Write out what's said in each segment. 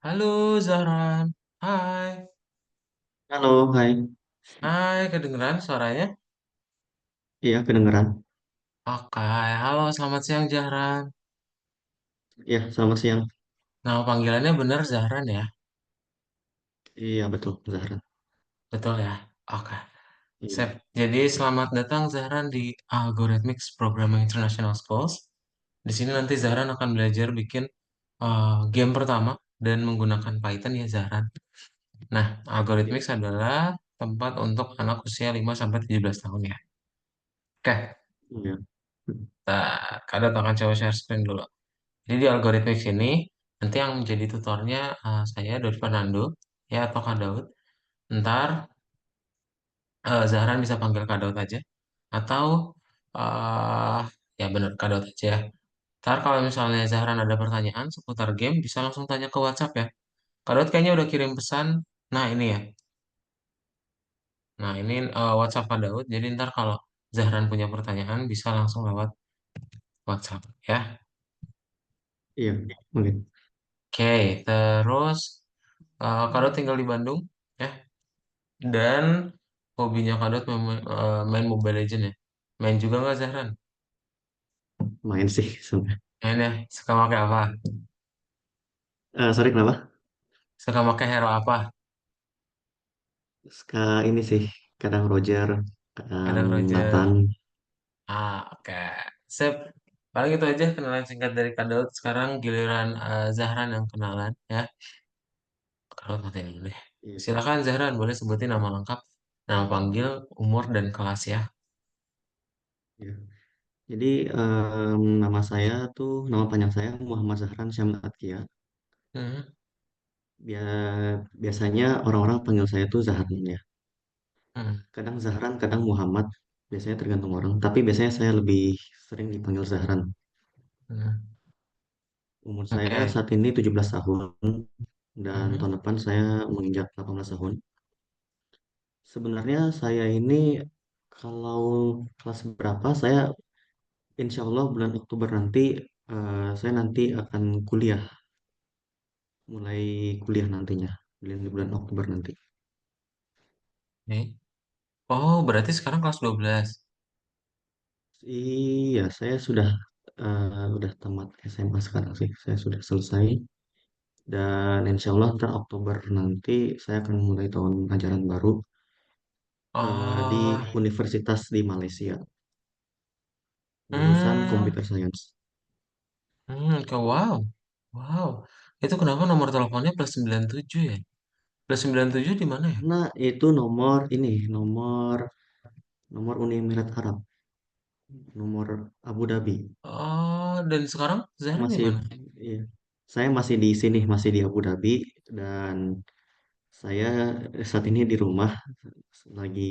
Halo Zahran, hai, Halo, hai. hai, kedengeran suaranya? Iya, kedengeran. Oke, halo, selamat siang Zahran. Iya, selamat siang. Nama panggilannya bener Zahran ya? Iya, betul, Zahra. Betul ya? Oke, Iya, sip. Jadi selamat datang Zahran di Algorithmics Programming International Schools. Di sini nanti Zahran akan belajar bikin game pertama dan menggunakan Python ya Zahran. Nah, iya, Algorithmics adalah tempat untuk anak usia 5 sampai 17 tahun ya. Oke, iya, Kak akan coba share screen dulu. Jadi di algoritmik ini nanti yang menjadi tutornya saya Daud Fernando ya atau Kak Daud. Ntar Zahran bisa panggil Kak Daud aja atau eh ya benar Kak Daud aja. Ntar kalau misalnya Zahran ada pertanyaan seputar game bisa langsung tanya ke WhatsApp ya. Kak Daud kayaknya udah kirim pesan. Nah ini ya. Nah ini WhatsApp Kak Daud. Jadi ntar kalau Zahran punya pertanyaan bisa langsung lewat WhatsApp ya. iya. Oke. Oke, terus Kak Daud tinggal di Bandung ya. Dan hobinya Kadot main Mobile Legends ya. Main juga nggak Zahran? Main sih sebenarnya. Main ya. Suka pakai apa? Sorry, kenapa? Suka pakai hero apa? Suka ini sih, kadang Roger, kadang Kadang Roger. Nathan. Oke. Sip. Paling itu aja kenalan singkat dari Kadot. Sekarang giliran Zahran yang kenalan ya. Kadot matiin dulu deh. Iya, Silakan Zahran, boleh sebutin nama lengkap, nama panggil, umur dan kelas ya. iya. Jadi, nama saya tuh, nama panjang saya Muhammad Zahran Syamil Atkia. Hmm, Biasanya orang-orang panggil saya tuh Zahran ya. hmm, Kadang Zahran, kadang Muhammad. Biasanya tergantung orang. Tapi biasanya saya lebih sering dipanggil Zahran. hmm. Umur saya Oke. saat ini 17 tahun dan Hmm, tahun depan saya menginjak 18 tahun. Sebenarnya saya ini kalau kelas berapa saya insya Allah bulan Oktober nanti saya nanti akan kuliah, mulai kuliah nantinya bulan Oktober nanti. oke. Oh, berarti sekarang kelas 12. Iya, saya udah tamat SMA sekarang sih. Saya sudah selesai dan insya Allah ntar Oktober nanti saya akan mulai tahun ajaran baru di Oh, universitas di Malaysia, jurusan hmm. Computer Science. Wow. Wow. Itu kenapa nomor teleponnya plus 97 ya? Plus 97 di mana ya? Karena itu nomor nomor Uni Emirat Arab, nomor Abu Dhabi. Oh, dan sekarang Saya Zahra di masih mana? iya, saya masih di sini, masih di Abu Dhabi dan saya saat ini di rumah lagi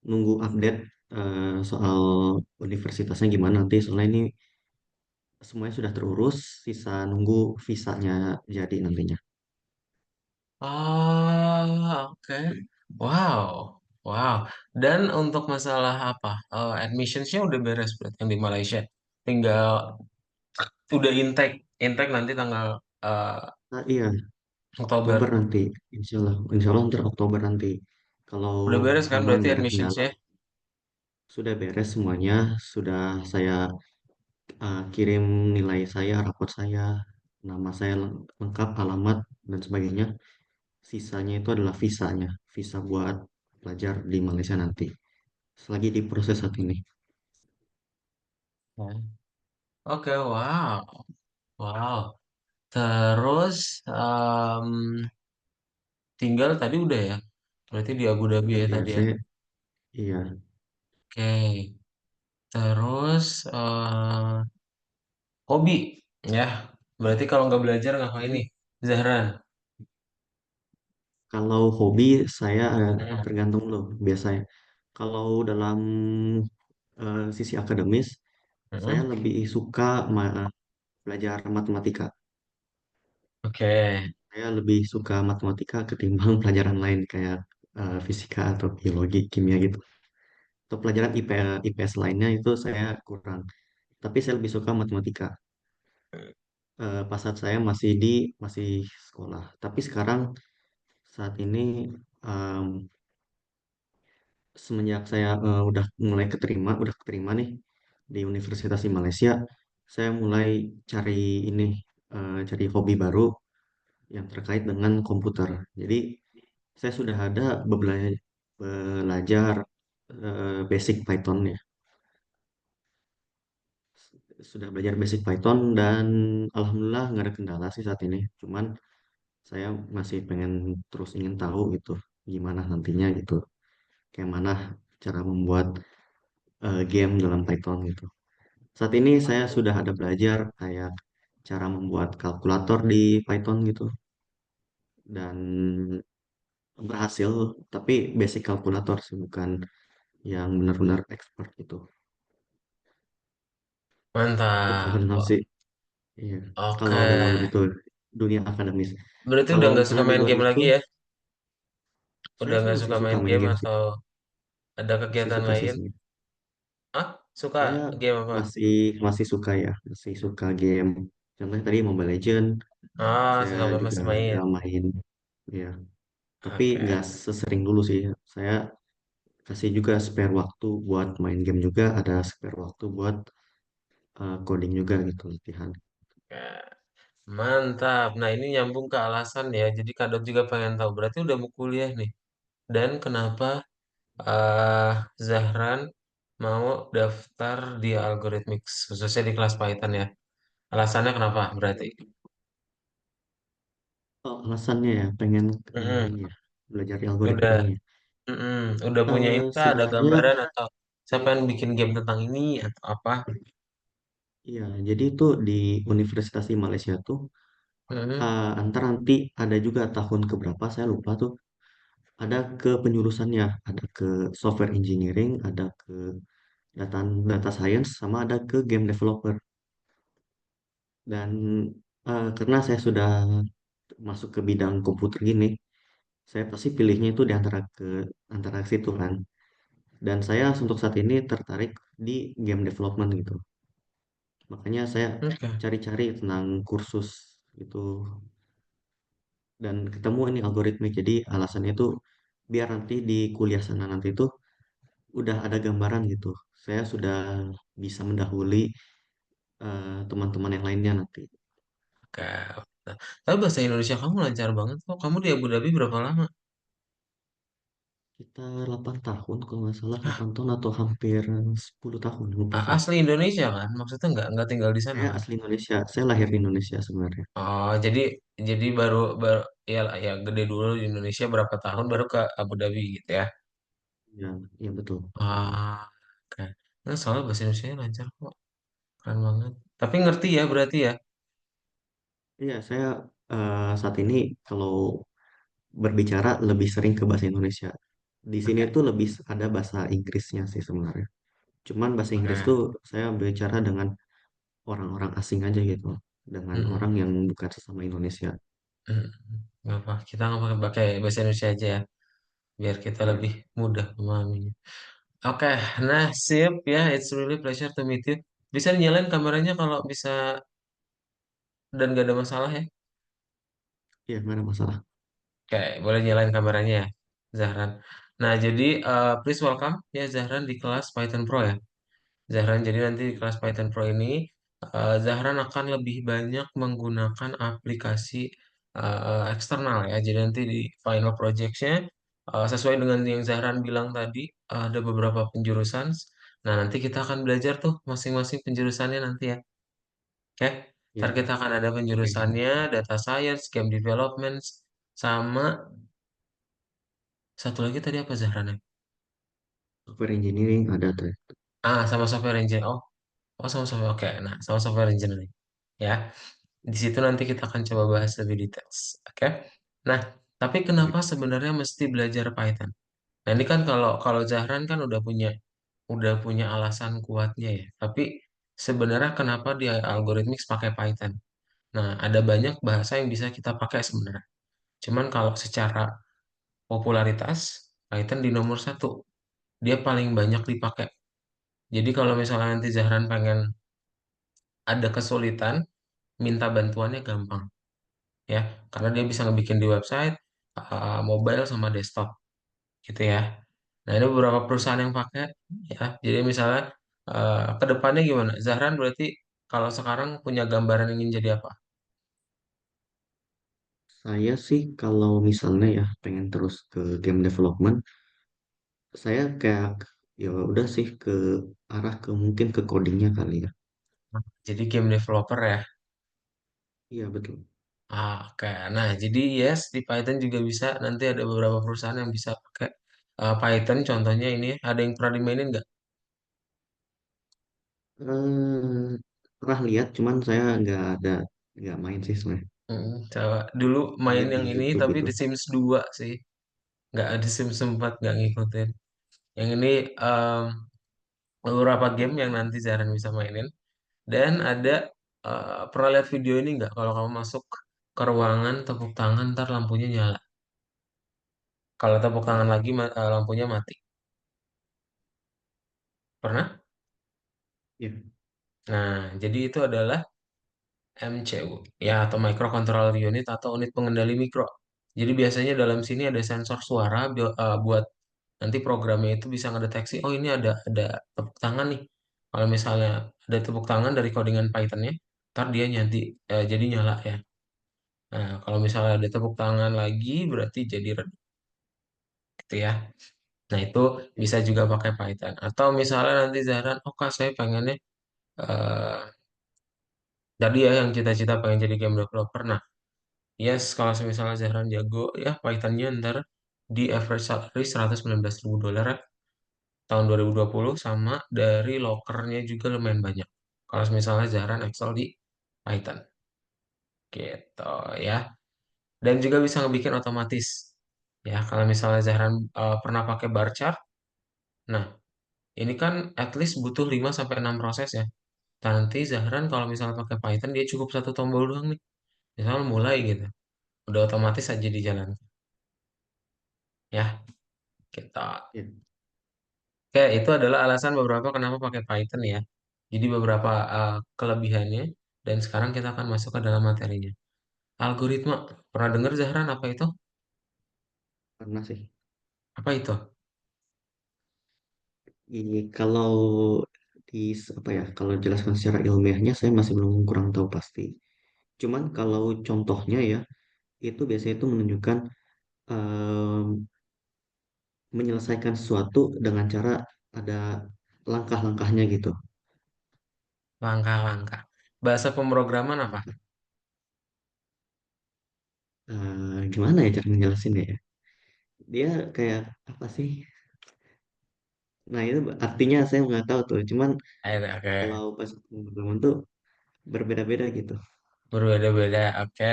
nunggu update soal universitasnya gimana nanti. Soalnya ini semuanya sudah terurus, sisa nunggu visanya jadi nantinya. Oh, oke. Wow. Wow. Dan untuk masalah apa? Admissionsnya udah beres berarti yang di Malaysia. Tinggal udah intake. Intake nanti tanggal eh, Nah, iya, Oktober Oktober. nanti, insya Allah ntar Oktober nanti. Kalau Udah beres kan aman berarti nggak ada kendala, admissionsnya? sudah beres semuanya, sudah saya kirim nilai saya, rapot saya, nama saya lengkap, alamat, dan sebagainya. Sisanya itu adalah visanya, visa buat pelajar di Malaysia nanti. Selagi diproses saat ini. Ya. Oke, wow. Wow. Terus tinggal tadi udah ya. Berarti di Abu Dhabi ya Iya, tadi ya. iya. Oke. Terus hobi ya. Berarti kalau nggak belajar ngapain nih? Zahran. Kalau hobi saya Hmm. tergantung loh biasanya. Kalau dalam sisi akademis, saya Hmm. lebih suka belajar matematika. Oke. Saya lebih suka matematika ketimbang pelajaran lain kayak fisika atau biologi, kimia gitu. Atau pelajaran IPS lainnya itu saya kurang. Tapi saya lebih suka matematika. pas saat saya masih sekolah. Tapi sekarang saat ini em, semenjak saya udah keterima nih di Universitas di Malaysia, saya mulai ini cari hobi baru yang terkait dengan komputer. Jadi saya sudah ada belajar basic Python ya. Sudah belajar basic Python dan alhamdulillah nggak ada kendala sih saat ini. Cuman saya masih pengen terus ingin tahu gitu gimana nantinya gitu. Kayak mana cara membuat game dalam Python gitu. Saat ini saya sudah ada belajar kayak cara membuat kalkulator di Python gitu dan berhasil, tapi basic kalkulator sih bukan yang benar-benar expert gitu. Itu kalau Mantap. dalam Oh, sih, iya. oke. Kalau dalam itu dunia akademis. Berarti udah Kalau nggak suka misalnya di main luar game itu, lagi ya? Udah saya sih nggak masih suka suka main main game game sih, atau ada masih kegiatan suka sih lain? sebenarnya. Ah, suka Saya game apa? masih masih suka ya, masih suka game. Contohnya tadi Mobile Legend, Ah, saya suka juga masih ada main. main, ya. Tapi Oke. nggak sesering dulu sih. Saya kasih juga spare waktu buat main game juga, ada spare waktu buat coding juga gitu latihan. Oke. Mantap. Nah, ini nyambung ke alasan ya. Jadi Kadot juga pengen tahu. Berarti udah mau kuliah nih. Dan kenapa eh Zahran mau daftar di Algorithmics, khususnya di kelas Python ya? Alasannya kenapa berarti? Oh, alasannya ya pengen Mm-mm. ini ya belajar di Udah, algoritma ini. udah punya ini kah? Ada Sebenarnya gambaran atau siapa yang bikin game tentang ini atau apa? iya, jadi itu di Universitas di Malaysia tuh Mm-mm. antar nanti ada juga tahun keberapa saya lupa tuh ada ke penjurusannya, ada ke software engineering, ada ke data data science, sama ada ke game developer. Dan karena saya sudah masuk ke bidang komputer gini, saya pasti pilihnya itu di antara situ kan. Dan saya untuk saat ini tertarik di game development gitu. Makanya saya Oke, cari-cari tentang kursus itu dan ketemu ini algoritmik. Jadi alasannya itu biar nanti di kuliah sana nanti itu udah ada gambaran gitu. Saya sudah bisa mendahului teman-teman yang lainnya nanti. oke. Tapi bahasa Indonesia kamu lancar banget kok. Kamu di Abu Dhabi berapa lama? Kita 8 tahun kalau nggak salah 8 tahun atau hampir 10 tahun lupa saya. Asli Indonesia kan? Maksudnya nggak tinggal di sana Saya kan? asli Indonesia, saya lahir di Indonesia sebenarnya. Oh, jadi baru ya ya gede dulu di Indonesia berapa tahun baru ke Abu Dhabi gitu ya. Ya, ya betul. Ah, oke. Nah, soalnya bahasa Indonesia lancar kok. Keren banget. Tapi ngerti ya berarti ya. Iya, saya saat ini kalau berbicara lebih sering ke bahasa Indonesia. Di sini Oke. tuh lebih ada bahasa Inggrisnya sih sebenarnya. Cuman bahasa Inggris Oke. tuh saya bicara dengan orang-orang asing aja gitu, dengan orang Mm-mm. yang bukan sesama Indonesia. Mm-mm. Nggak apa. Kita nggak pakai bahasa Indonesia aja ya. Biar kita Iya, lebih mudah memahaminya. Oke, nah sip ya. It's really pleasure to meet you. Bisa nyalain kameranya kalau bisa dan gak ada masalah ya. iya nggak ada masalah. Oke, boleh nyalain kameranya ya, Zahran. Nah, jadi please welcome ya Zahran di kelas Python Pro ya. Zahran, jadi nanti di kelas Python Pro ini Zahran akan lebih banyak menggunakan aplikasi eksternal ya. Jadi nanti di final project-nya sesuai dengan yang Zahran bilang tadi ada beberapa penjurusan. Nah, nanti kita akan belajar tuh masing-masing penjurusannya nanti ya. Oke, ntar Ya, kita akan ada oke. penjurusannya data science, game development, sama satu lagi tadi apa Zahran? Software engineering ada tuh. Sama software engineer. Oh, sama software. Oke, nah, sama software engineering. Ya, di situ nanti kita akan coba bahas lebih details. Oke. Nah, tapi Oke. kenapa sebenarnya mesti belajar Python? Nah, ini kan kalau kalau Zahran kan udah punya alasan kuatnya ya. Tapi sebenarnya kenapa dia algoritmik pakai Python? Nah, ada banyak bahasa yang bisa kita pakai sebenarnya. Cuman kalau secara popularitas, Python di nomor satu. Dia paling banyak dipakai. Jadi kalau misalnya nanti Zahran pengen ada kesulitan, minta bantuannya gampang ya, karena dia bisa ngebikin di website, mobile sama desktop gitu ya. Nah, ini beberapa Ya. perusahaan yang pakai ya. Jadi misalnya ke depannya gimana? Zahran berarti kalau sekarang punya gambaran ingin jadi apa? Saya sih kalau misalnya ya pengen terus ke game development, saya kayak ya udah sih ke arah ke mungkin ke codingnya kali ya. Jadi game developer ya. Iya betul. Oke. Nah, jadi yes di Python juga bisa. Nanti ada beberapa perusahaan yang bisa pakai Python. Contohnya ini ada yang pernah dimainin nggak? Eh pernah lihat, cuman saya nggak main sih sebenarnya. Coba dulu main Lihat di yang ini YouTube tapi itu. The Sims 2 sih. Nggak ada Sims 4 nggak ngikutin. Yang ini beberapa game yang nanti Zaran bisa mainin. Dan ada pernah lihat video ini nggak? Kalau kamu masuk ke ruangan tepuk tangan, ntar lampunya nyala. Kalau tepuk tangan lagi lampunya mati. Pernah? Ya. Nah, jadi itu adalah MCU ya, atau Microcontroller Unit atau unit pengendali mikro. Jadi biasanya dalam sini ada sensor suara buat nanti programnya itu bisa ngedeteksi, oh ini ada tepuk tangan nih. Kalau misalnya ada tepuk tangan dari codingan Python-nya, ntar dia jadi nyala ya. Nah, kalau misalnya ada tepuk tangan lagi berarti jadi redup gitu ya. Nah, itu bisa juga pakai Python. Atau misalnya nanti Zahran, oh Kak, saya pengennya eh tadi ya yang cita-cita pengen jadi game developer. Nah, yes, kalau misalnya Zahran jago ya Python-nya ntar di average salary $119.000 ya, tahun 2020 sama dari lokernya juga lumayan banyak. Kalau misalnya Zahran Excel di Python gitu ya. Dan juga bisa ngebikin otomatis. Ya, kalau misalnya Zahran pernah pakai bar chart, nah ini kan at least butuh 5 sampai 6 proses ya. Nanti Zahran kalau misalnya pakai Python dia cukup satu tombol doang nih. Misalnya mulai gitu. Udah otomatis aja di jalan. Ya, kita. Ya. Oke, itu adalah alasan beberapa kenapa pakai Python ya. Jadi beberapa kelebihannya dan sekarang kita akan masuk ke dalam materinya. Algoritma. Pernah dengar Zahran apa itu? Pernah sih. Apa itu? Ini kalau apa ya, kalau jelaskan secara ilmiahnya saya masih belum kurang tahu pasti. Cuman kalau contohnya ya, itu biasanya itu menunjukkan em, menyelesaikan sesuatu dengan cara ada langkah-langkahnya gitu. Langkah-langkah. Bahasa pemrograman apa? Gimana ya cara menjelasinnya ya? Dia kayak apa sih? Nah itu artinya saya nggak tahu tuh. Cuman Oke. kalau pas pemrograman tuh berbeda-beda gitu. Berbeda-beda. Oke.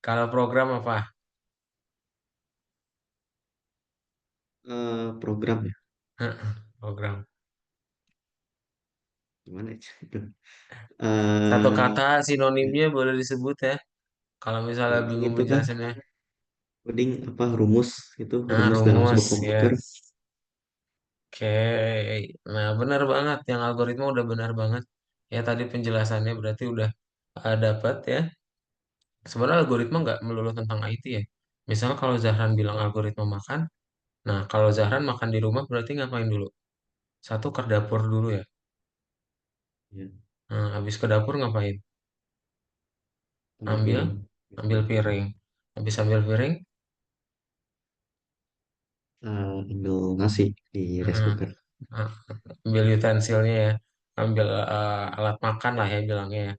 Kalau program apa? Program ya, Program. gimana ya? Satu Eh, kata sinonimnya boleh disebut ya. Kalau misalnya coding bingung itu kan, menjelasinnya. coding apa rumus itu, Nah, rumus dalam rumus sebuah komputer. ya. Oke, nah benar banget yang algoritma udah benar banget. Ya tadi penjelasannya berarti udah dapat ya. Sebenarnya algoritma nggak melulu tentang IT ya. Misalnya kalau Zahran bilang algoritma makan, nah kalau Zahran makan di rumah berarti ngapain dulu? Satu ke dapur dulu ya. Ya, Nah, habis ke dapur ngapain? ambil Ambil, piring. ambil piring. Habis ambil piring, Ambil nasi di rice nah, cooker. nah, ambil utensilnya ya. Ambil alat makan lah ya bilangnya ya.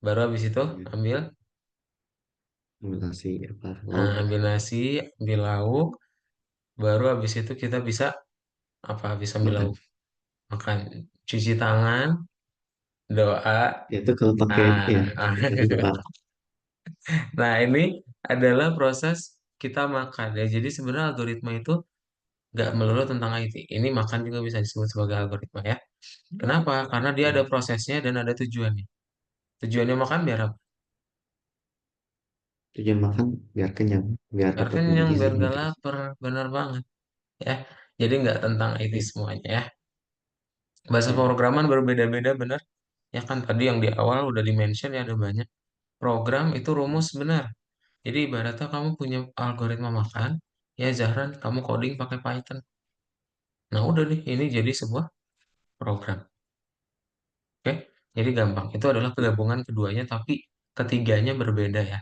Baru habis itu Ya, ambil, ambil nasi apa lauk, ambil nasi, ambil lauk. Baru habis itu kita bisa apa? Bisa ambil lauk, makan. makan, cuci tangan, doa. Ya, itu kalau pakai ya Ah, berarti doa. nah ini adalah proses kita makan ya. Jadi sebenarnya algoritma itu nggak melulu tentang IT. Ini makan juga bisa disebut sebagai algoritma ya. Kenapa? Karena dia Ya, ada prosesnya dan ada tujuannya. Tujuannya makan biar apa? tujuan makan biar kenyang, biar Biar dapat kenyang, gizi biar nggak nutrisi. lapar. Benar banget ya. Jadi nggak tentang IT Ya, semuanya ya. Bahasa ya, pemrograman berbeda-beda benar. Ya kan tadi yang di awal udah di-mention ya ada banyak. program itu rumus benar. Jadi ibaratnya kamu punya algoritma makan, ya Zahran, kamu coding pakai Python. Nah udah nih, ini jadi sebuah program. Oke, jadi gampang. Itu adalah penggabungan keduanya, tapi ketiganya berbeda ya.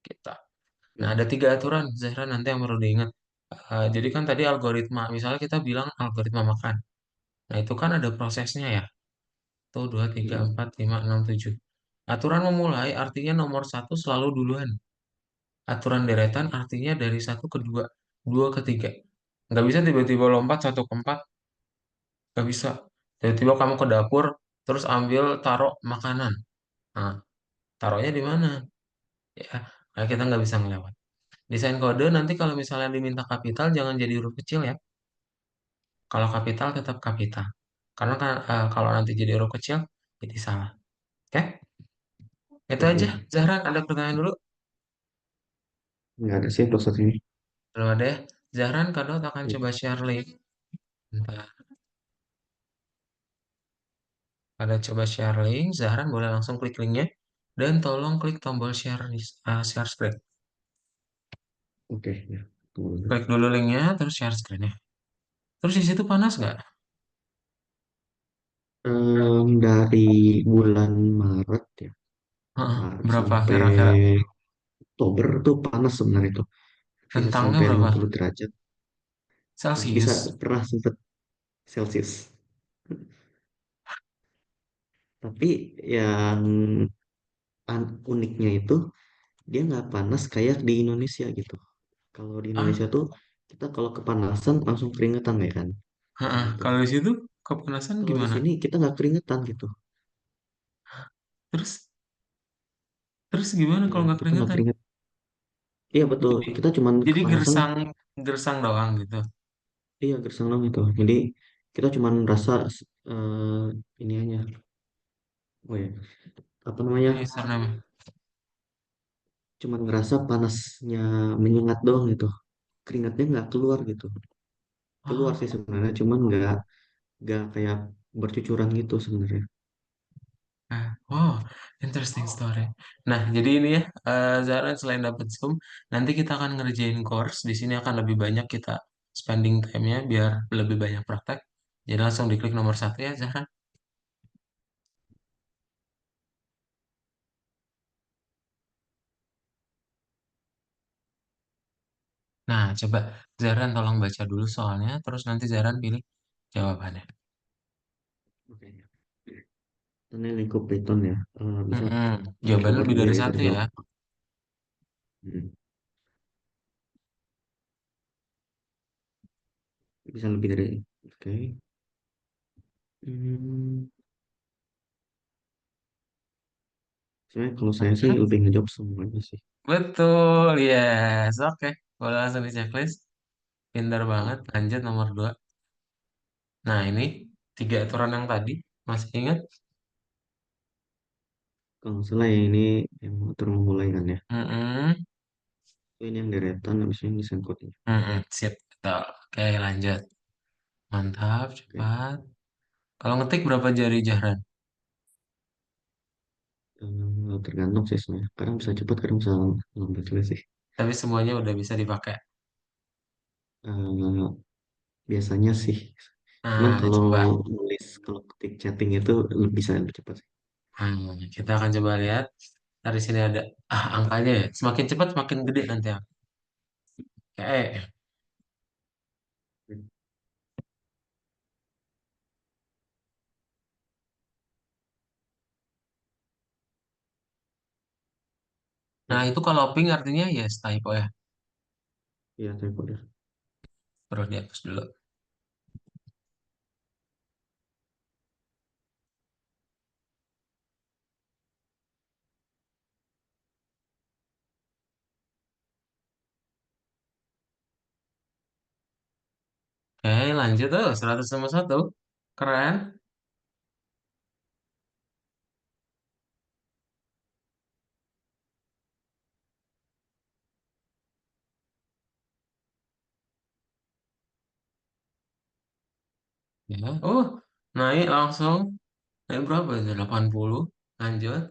Kita. Nah, Ya. ada tiga aturan, Zahra nanti yang perlu diingat. Jadi kan tadi algoritma, misalnya kita bilang algoritma makan. Nah, itu kan ada prosesnya ya. Tuh, 2, 3, Mm. 4, 5, 6, 7. Aturan memulai artinya nomor satu selalu duluan. Aturan deretan artinya dari satu ke dua, dua ke tiga. Nggak bisa tiba-tiba lompat satu ke empat, nggak bisa. Tiba-tiba kamu ke dapur, terus ambil taruh makanan. Nah, taruhnya di mana? Ya, nah kita nggak bisa ngelewat. Desain kode nanti kalau misalnya diminta kapital jangan jadi huruf kecil ya. Kalau kapital tetap kapital. Karena kan kalau nanti jadi huruf kecil jadi salah. Oke? Itu aja. Oke, Zahra ada pertanyaan dulu? nggak ada sih untuk saat ini. Belum ada ya? Zahran Kadot akan Ya. coba share link. Bentar. Ada coba share link. Zahran boleh langsung klik linknya. Dan tolong klik tombol share screen. Oke, ya. Tunggu dulu. Klik dulu linknya, terus share screen-nya. Terus di situ panas nggak? Dari bulan Maret ya, Heeh. Maret Berapa sampai kira-kira? Oktober tuh panas sebenarnya itu. Bisa Rentangnya sampai berapa? 50 derajat. Bisa Celcius. pernah sempet Celcius. Tapi yang uniknya itu dia nggak panas kayak di Indonesia gitu. Kalau di Ah, Indonesia tuh kita kalau kepanasan langsung keringetan ya kan. Nah heeh. gitu. Kalau di situ kepanasan Kalau di gimana? sini kita nggak keringetan gitu. Terus terus gimana Ya kalau nggak kita nggak keringetan? keringet. Iya betul. Jadi Kita cuman jadi kepanasan. gersang gersang doang gitu. Iya gersang dong itu. Jadi kita cuman rasa eh, ini aja. Oh ya, apa namanya? Username. Cuman ngerasa panasnya menyengat doang gitu. Keringatnya nggak keluar gitu. Keluar sih Oh, sebenarnya, cuman nggak kayak bercucuran gitu sebenarnya. wow, interesting story. Nah, jadi ini ya, Zara selain dapat Zoom, nanti kita akan ngerjain course. Di sini akan lebih banyak kita spending time-nya biar lebih banyak praktek. Jadi langsung diklik nomor satu ya, Zahra. Nah, coba Zahran tolong baca dulu soalnya, terus nanti Zahran pilih jawabannya. Oke. Ini lingkup Python ya. Bisa Mm-mm. Jawabannya lebih dari terdiri satu dari ya. berapa? Hmm, bisa lebih dari. Oke. Hmm, Sebenarnya kalau saya sih Hmm? lebih ngejawab semuanya sih. Betul, yes. Oke, boleh langsung di checklist. Pintar banget. Lanjut nomor dua. Nah, ini tiga aturan yang tadi. Masih ingat? Kalau nggak salah ya ini yang motor memulai kan ya. Mm-mm. Ini yang deretan, habis ini desain code-nya. Mm-mm. Sip, betul. Oke, lanjut. Mantap, Oke. cepat. Kalau ngetik berapa jari Jahran? Tergantung sih sebenarnya. Kadang bisa cepat, kadang bisa lambat juga sih. Tapi semuanya udah bisa dipakai. Eh, Biasanya sih. Cuman Nah, kalau coba. nulis, kalau ketik chatting itu bisa lebih cepat sih. Kita akan coba lihat. Dari sini ada angkanya ya. Semakin cepat semakin gede nanti. Oke. Nah, Ya, itu kalau ping artinya yes, typo ya. iya typo deh. Perlu dihapus dulu. Oke, lanjut tuh. 100 sama 1. Keren. Ya. Naik langsung. Naik berapa itu? 80. Lanjut.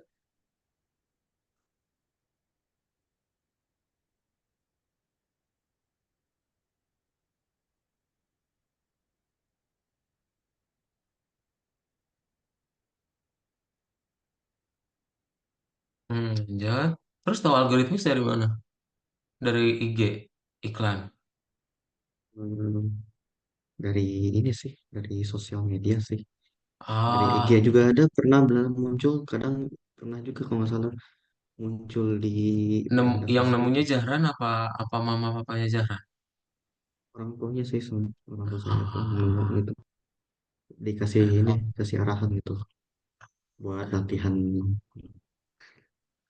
Lanjut. Terus tahu algoritmis dari mana? Dari IG, iklan. Hmm, dari ini sih, dari sosial media sih. Dari IG Ah, juga ada pernah belum muncul, kadang pernah juga kalau nggak salah muncul di beranda yang Facebook. nemunya Jahran apa apa mama papanya Jahran? Orang tuanya sih, orang tua saya tuh nemu Ah, gitu, dikasih ini, kasih arahan gitu buat latihan.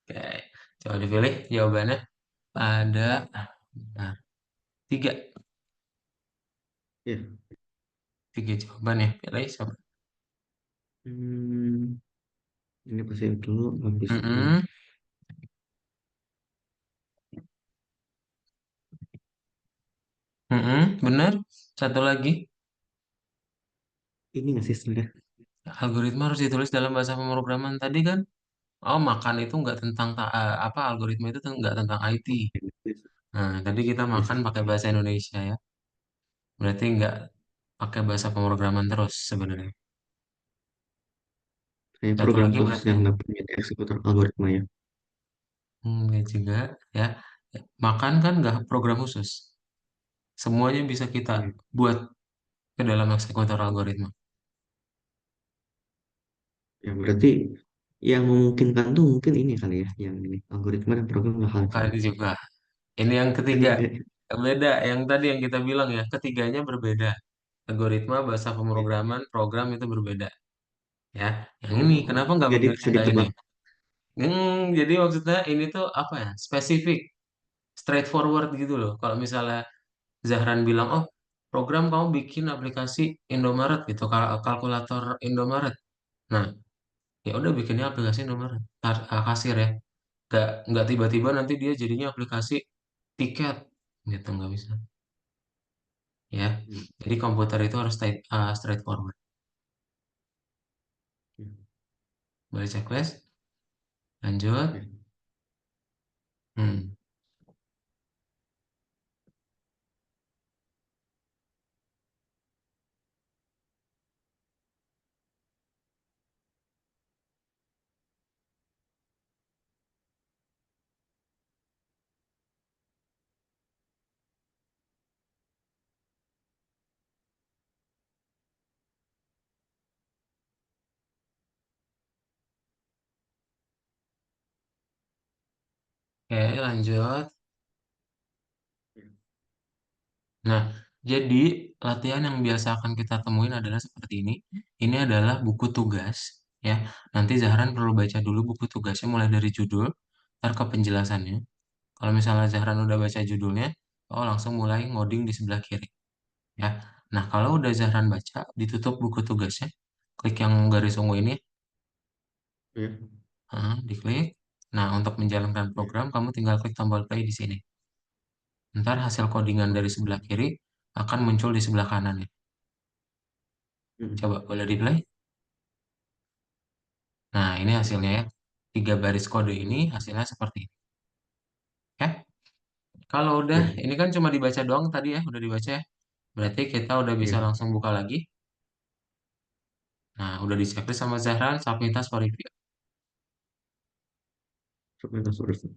oke, coba dipilih jawabannya. Ada nah, tiga, Ya, tiga jawaban ya. Pilih siapa? hmm, ini pasti dulu, habis ini Mm-mm, bener. Satu lagi, ini nggak sih sebenarnya. algoritma harus ditulis dalam bahasa pemrograman tadi kan? Oh, makan itu nggak tentang apa algoritma itu nggak tentang IT. Nah, tadi kita Iya makan sih, pakai bahasa Indonesia ya. Berarti nggak pakai bahasa pemrograman terus sebenarnya. kayak Satu program lagi khusus berarti yang nggak punya eksekutor algoritma ya. nggak juga ya. Makan kan nggak program khusus. Semuanya bisa kita Iya. buat ke dalam eksekutor algoritma. Ya berarti yang memungkinkan tuh mungkin ini kali ya, yang ini algoritma dan program nggak hal Bukan sama. itu juga. Ini yang Kan ketiga. enggak. Beda. Yang tadi yang kita bilang ya, ketiganya berbeda. Algoritma, bahasa Ya. pemrograman, program itu berbeda. Ya, yang ini Oh, kenapa nggak jadi bener bisa kita ini? ditebak. Jadi maksudnya ini tuh apa ya? Spesifik, straightforward gitu loh. Kalau misalnya Zahran bilang, oh program kamu bikin aplikasi Indomaret gitu, kalkulator Indomaret. Nah, ya udah bikinnya aplikasi Indomaret, kasir ya. Nggak tiba-tiba nanti dia jadinya aplikasi tiket gitu, nggak bisa. Ya, Hmm. jadi komputer itu harus straightforward. Ya. Boleh checklist, lanjut. Ya. Hmm. Oke, lanjut. Ya. Nah, jadi latihan yang biasa akan kita temuin adalah seperti ini. Ini adalah buku tugas, ya. Nanti Zahran perlu baca dulu buku tugasnya mulai dari judul, ntar ke penjelasannya. Kalau misalnya Zahran udah baca judulnya, oh langsung mulai ngoding di sebelah kiri, ya. Nah, kalau udah Zahran baca, ditutup buku tugasnya, klik yang garis ungu ini, Ya. diklik. Nah, untuk menjalankan Ya. program, kamu tinggal klik tombol play di sini. Ntar hasil codingan dari Oke. sebelah kiri akan muncul di sebelah kanan ya. Hmm. Coba boleh di play. Nah, ini Ya. hasilnya ya. Tiga baris kode ini Hmm. hasilnya seperti ini. Ya, kalau udah, Ya. ini kan cuma dibaca doang tadi ya, udah dibaca ya. Berarti kita udah bisa Ya. langsung buka lagi. Nah, udah di checklist sama Zahran, submit task for review. Sampai ke source.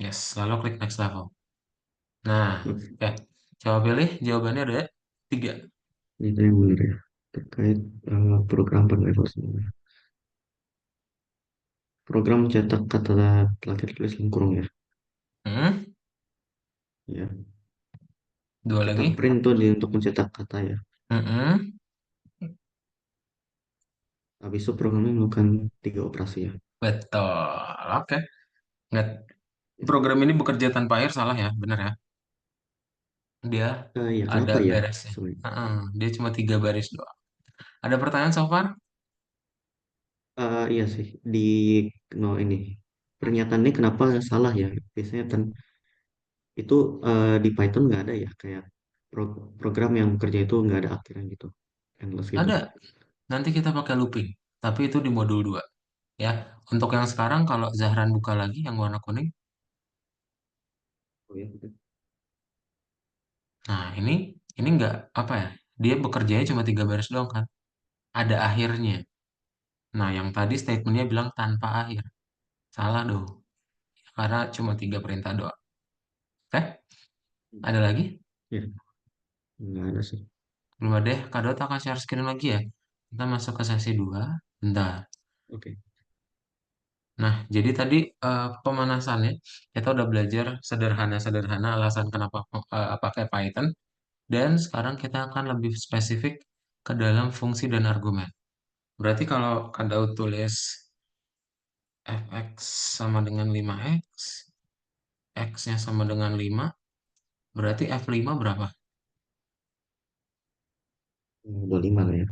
Yes, lalu klik next level. Nah, Oke. oke. Coba pilih jawabannya ada tiga. Ini yang benar ya, terkait program pada level semua. Program mencetak kata laki tulis lengkung kurung ya. Hmm, Ya. dua Cetak lagi. print tuh untuk mencetak kata ya. Hmm, Habis itu programnya melakukan tiga operasi ya. betul. Oke. Nggak, program ini bekerja tanpa air salah ya, benar ya. Dia Ya ada kenapa ya? beresnya. Sebenarnya. Dia cuma tiga baris doang. Ada pertanyaan so far? Iya sih, di no ini pernyataan ini kenapa salah ya? Biasanya kan itu di Python nggak ada ya, kayak program yang kerja itu nggak ada akhirnya gitu, endless gitu. Ada. Nanti kita pakai looping. Tapi itu di modul 2. Ya. Untuk yang sekarang kalau Zahran buka lagi yang warna kuning. Oh ya, gitu. Nah, ini enggak apa ya? Dia bekerjanya cuma tiga baris doang kan. Ada akhirnya. Nah, yang tadi statementnya bilang tanpa akhir. Salah dong. Karena cuma tiga perintah doang. Oke? Hmm. Ada lagi? Ya, nggak ada sih. Belum ada ya? Kak Daud akan share screen lagi ya. Kita masuk ke sesi 2. Bentar. Oke. Nah, jadi tadi pemanasannya kita udah belajar sederhana-sederhana alasan kenapa pakai Python. Dan sekarang kita akan lebih spesifik ke dalam fungsi dan argumen. Berarti kalau Kak Daud tulis fx sama dengan 5x, x-nya sama dengan 5, berarti f5 berapa? 25 lah ya.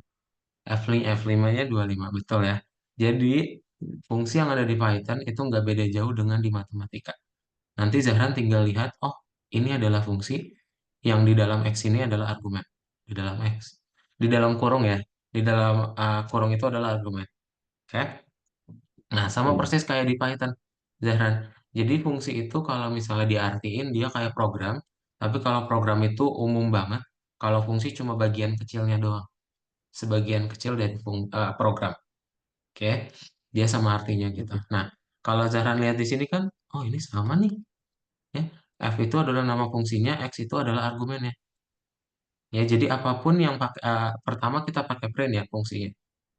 F5-nya 25, betul ya. Jadi, fungsi yang ada di Python itu nggak beda jauh dengan di matematika. Nanti Zahran tinggal lihat, oh ini adalah fungsi yang di dalam X ini adalah argumen. Di dalam X. Di dalam kurung ya. Di dalam kurung itu adalah argumen. Oke? Nah, sama Hmm. persis kayak di Python, Zahran. Jadi fungsi itu kalau misalnya diartiin dia kayak program, tapi kalau program itu umum banget, kalau fungsi cuma bagian kecilnya doang, sebagian kecil dari program. Oke, dia sama artinya gitu. Oke. Nah, kalau Zahran lihat di sini kan, oh ini sama nih, ya. F itu adalah nama fungsinya, X itu adalah argumennya. Ya, jadi apapun yang pakai, pertama kita pakai print ya fungsinya.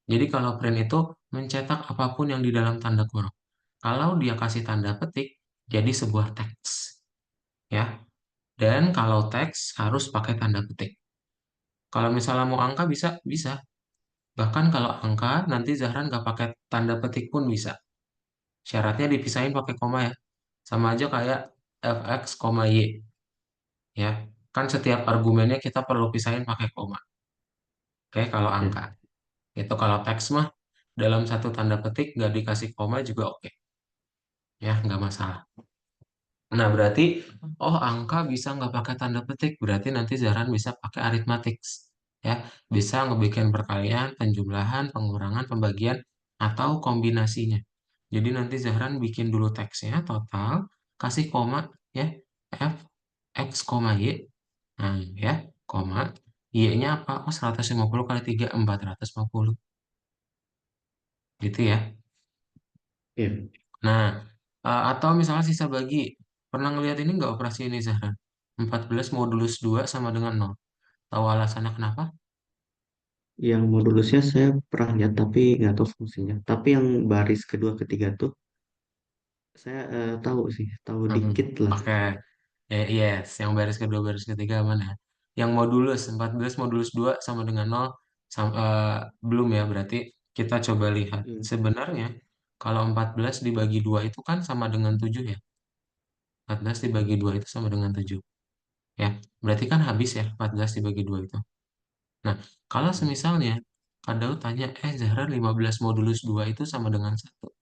Jadi kalau print itu mencetak apapun yang di dalam tanda kurung. Kalau dia kasih tanda petik, jadi sebuah teks, ya. Dan kalau teks harus pakai tanda petik. Kalau misalnya mau angka bisa, bisa. Bahkan kalau angka nanti Zahran nggak pakai tanda petik pun bisa. Syaratnya dipisahin pakai koma ya. Sama aja kayak fx, y, ya. Kan setiap argumennya kita perlu pisahin pakai koma. Oke, kalau Ya. angka. Itu kalau teks mah dalam satu tanda petik nggak dikasih koma juga oke. Ya, nggak masalah. Nah, berarti, oh angka bisa nggak pakai tanda petik, berarti nanti Zahran bisa pakai arithmetic, ya, bisa ngebikin perkalian, penjumlahan, pengurangan, pembagian, atau kombinasinya. Jadi nanti Zahran bikin dulu teksnya total, kasih koma, ya, f x, y, nah, ya, koma, y-nya apa? Oh, 150 kali 3, 450, gitu ya. Iya. Nah, atau misalnya sisa bagi. Pernah ngeliat ini nggak operasi ini, Zahra? 14 modulus 2 sama dengan 0. Tahu alasannya kenapa? Yang modulusnya saya pernah lihat tapi nggak tahu fungsinya. Tapi yang baris kedua ketiga tuh saya tahu sih, tahu Hmm, dikit lah. Oke. Yes, yang baris kedua, baris ketiga mana? Yang modulus, 14 modulus 2 sama dengan 0, belum ya, berarti kita coba lihat. Hmm. Sebenarnya, kalau 14 dibagi 2 itu kan sama dengan 7 ya. 14 dibagi 2 itu sama dengan 7. Ya, berarti kan habis ya 14 dibagi 2 itu. Nah, kalau Hmm. semisalnya Kak Daud tanya, Zahra 15 modulus 2 itu sama dengan satu.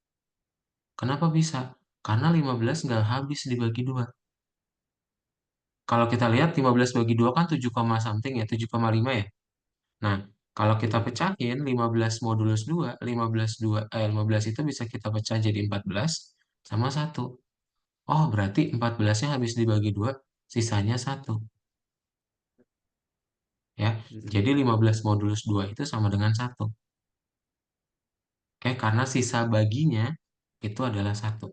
Kenapa bisa? Karena 15 nggak habis dibagi 2. Kalau kita lihat 15 bagi 2 kan 7, something ya, 7,5 ya. Nah, kalau kita Iya. pecahin 15 modulus 2, 15 itu bisa kita pecah jadi 14 sama satu. Oh, berarti 14-nya habis dibagi 2, sisanya satu, ya. Hmm. Jadi 15 modulus 2 itu sama dengan satu. Oke, karena sisa baginya itu adalah satu.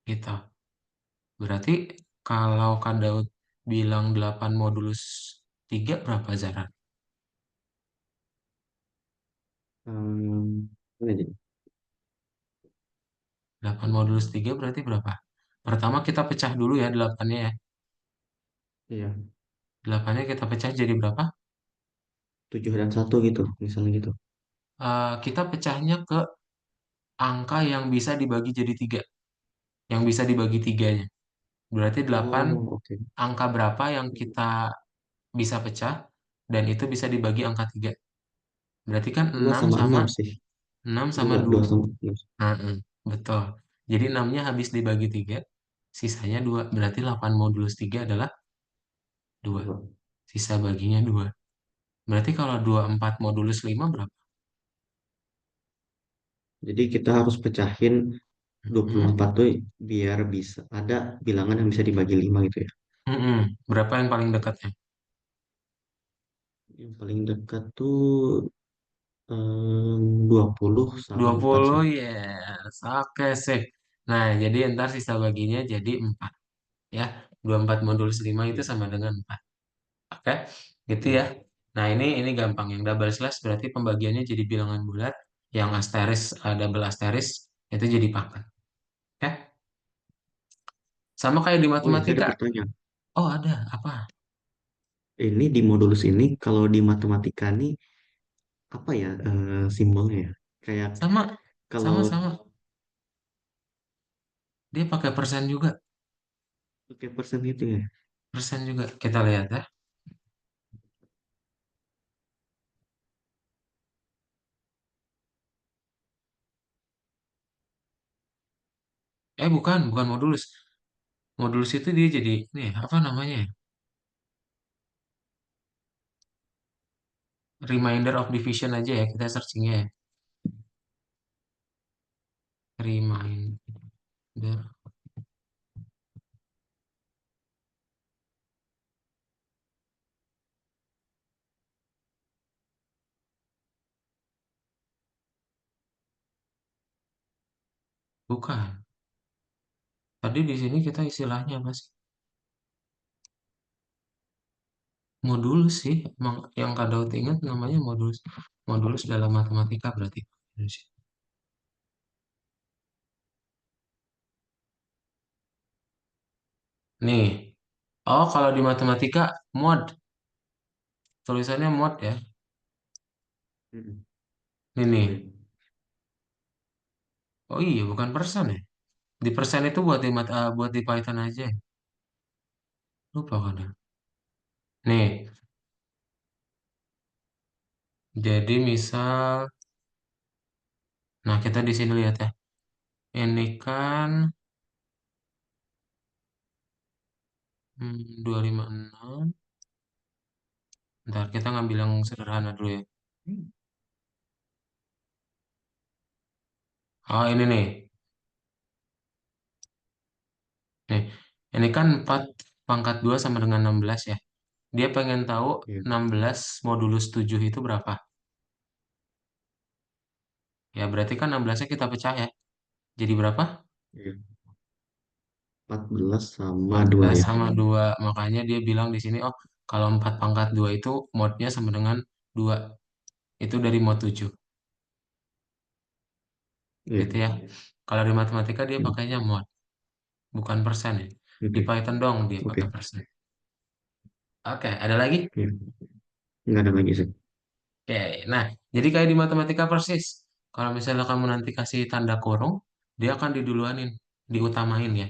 Gitu. Berarti kalau Kak Daud bilang 8 modulus 3 berapa, Zara? Mana jadi? 8 modulus 3 berarti berapa? Pertama kita pecah dulu ya 8-nya ya. Iya, 8-nya kita pecah jadi berapa? 7 dan satu gitu, misalnya gitu. Kita pecahnya ke angka yang bisa dibagi jadi 3. Yang bisa dibagi tiganya. Berarti 8 Oh, oke. angka berapa yang kita bisa pecah dan itu bisa dibagi angka 3. Berarti kan Dua 6 sama sama enam sih. 6 sama Dua 2. sama enam. Heeh, betul. Jadi 6-nya habis dibagi 3, sisanya 2. Berarti 8 modulus 3 adalah 2. Dua. Sisa baginya 2. Berarti kalau 24 modulus 5 berapa? Jadi kita harus pecahin Hmm. 24 tuh biar bisa ada bilangan yang bisa dibagi 5 gitu ya. Berapa yang paling dekatnya? Yang paling dekat tuh 20 sama dua 4 puluh sih. yes. Oke sih. Nah, jadi ntar sisa baginya jadi 4 ya. 24 modulus 5 itu Iya, sama dengan 4. Oke, gitu iya. ya. Nah, ini gampang. Yang double slash berarti pembagiannya jadi bilangan bulat. Yang asteris, double asteris, itu jadi pangkat. Oke, sama kayak di Oh ya, saya ada matematika. pertanyaan. Oh, ada. Apa? Ini di modulus ini, kalau di matematika nih, apa ya simbolnya ya? Kayak Sama, kalau sama. Dia pakai persen juga. pakai persen itu ya. Persen juga. Kita lihat ya. Bukan modulus. Modulus itu dia jadi, ini ya, apa namanya ya? Reminder of division aja ya. Kita searchingnya ya. Reminder. Bukan. Tadi di sini kita istilahnya apa sih? Modulus sih. Emang yang Kak Daud ingat namanya modulus. Modulus dalam matematika berarti. Nih. Oh, kalau di matematika mod. Tulisannya mod ya. Mm-mm. Ini Oh nih. ya, Oh iya, bukan persen ya. Di persen itu buat buat di Python aja. Lupa kan ya. Nih, jadi misal, nah kita di sini lihat ya. Ini kan 256. Ntar kita ngambil yang sederhana dulu ya. Oh ini nih. Nih, ini kan 4 pangkat 2 sama dengan 16 ya. Dia pengen tahu iya, 16 modulus 7 itu berapa. Ya berarti kan 16-nya kita pecah ya. Jadi berapa? iya. 14 sama 2 14 ya. sama 2. Makanya dia bilang di sini, oh kalau 4 pangkat 2 itu modnya sama dengan 2. Itu dari mod 7. Iya, Gitu ya. Kalau di matematika dia iya. pakainya mod, bukan persen ya. Di Oke, Python dong dia oke. pakai persen. Oke, ada lagi? Iya. Nggak ada lagi sih. Oke, nah jadi kayak di matematika persis. Kalau misalnya kamu nanti kasih tanda kurung, dia akan diduluanin, diutamain ya.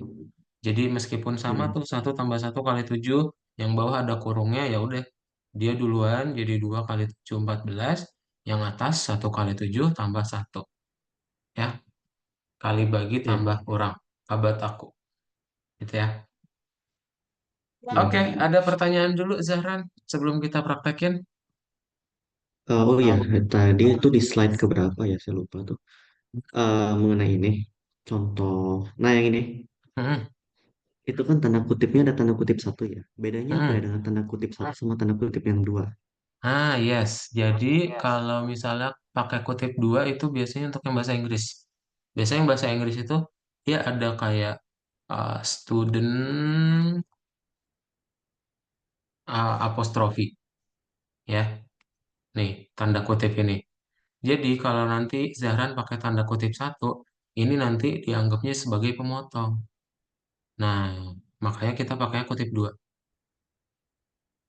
Jadi meskipun sama Mm-mm. tuh 1 tambah 1 kali 7, yang bawah ada kurungnya ya udah dia duluan jadi 2 kali 7 14, yang atas 1 kali 7 tambah 1 ya kali bagi Iya, tambah kurang abad aku gitu ya. iya. Oke, ada pertanyaan dulu Zahran sebelum kita praktekin. Oh iya, tadi itu di slide keberapa ya? Saya lupa tuh. Mengenai ini, contoh. Nah, yang ini, Hmm, itu kan tanda kutipnya ada tanda kutip satu ya. Bedanya apa ya hmm. dengan tanda kutip satu sama tanda kutip yang dua? Yes. Jadi kalau misalnya pakai kutip dua itu biasanya untuk yang bahasa Inggris. Biasanya yang bahasa Inggris itu dia ada kayak student apostrofi ya. Nih, tanda kutip ini. Jadi kalau nanti Zahran pakai tanda kutip satu, ini nanti dianggapnya sebagai pemotong. Nah, makanya kita pakai kutip dua.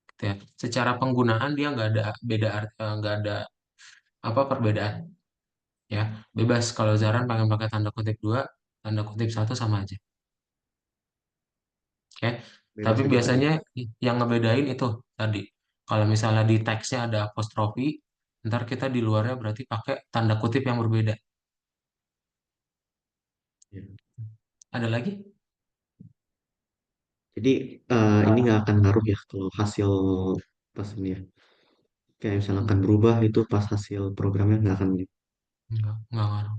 Gitu ya. Secara penggunaan dia nggak ada beda nggak ada apa perbedaan ya. Bebas kalau Zahran pengen pakai tanda kutip dua, tanda kutip satu sama aja. Oke. Tapi Bebas aja berarti. biasanya yang ngebedain itu tadi. Kalau misalnya di teksnya ada apostrofi, ntar kita di luarnya berarti pakai tanda kutip yang berbeda. Ya. Ada lagi? Jadi ini nggak akan ngaruh ya kalau hasil pas ini ya. Kayak misalnya akan berubah itu pas hasil programnya nggak akan. Enggak ngaruh.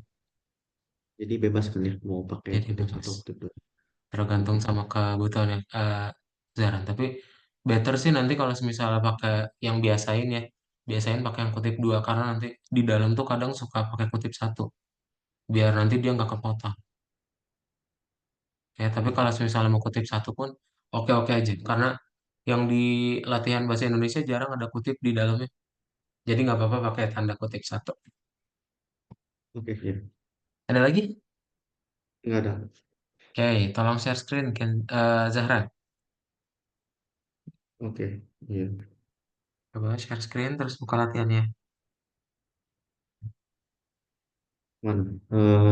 Jadi bebas kan ya mau pakai Jadi kutip satu bebas. kutip dua. Tergantung Oke. sama kebutuhan ya, Zaran. Tapi better sih nanti kalau misalnya pakai yang biasain ya. biasain pakai yang kutip dua karena nanti di dalam tuh kadang suka pakai kutip satu biar nanti dia nggak kepotong. Ya, tapi kalau misalnya mau kutip satu pun oke-oke aja karena yang di latihan bahasa Indonesia jarang ada kutip di dalamnya. Jadi nggak apa-apa pakai tanda kutip satu. Oke, ya. Ada lagi? Nggak ada. Oke, tolong share screen kan Zahra. Oke, iya. Coba share screen terus buka latihannya. Mana?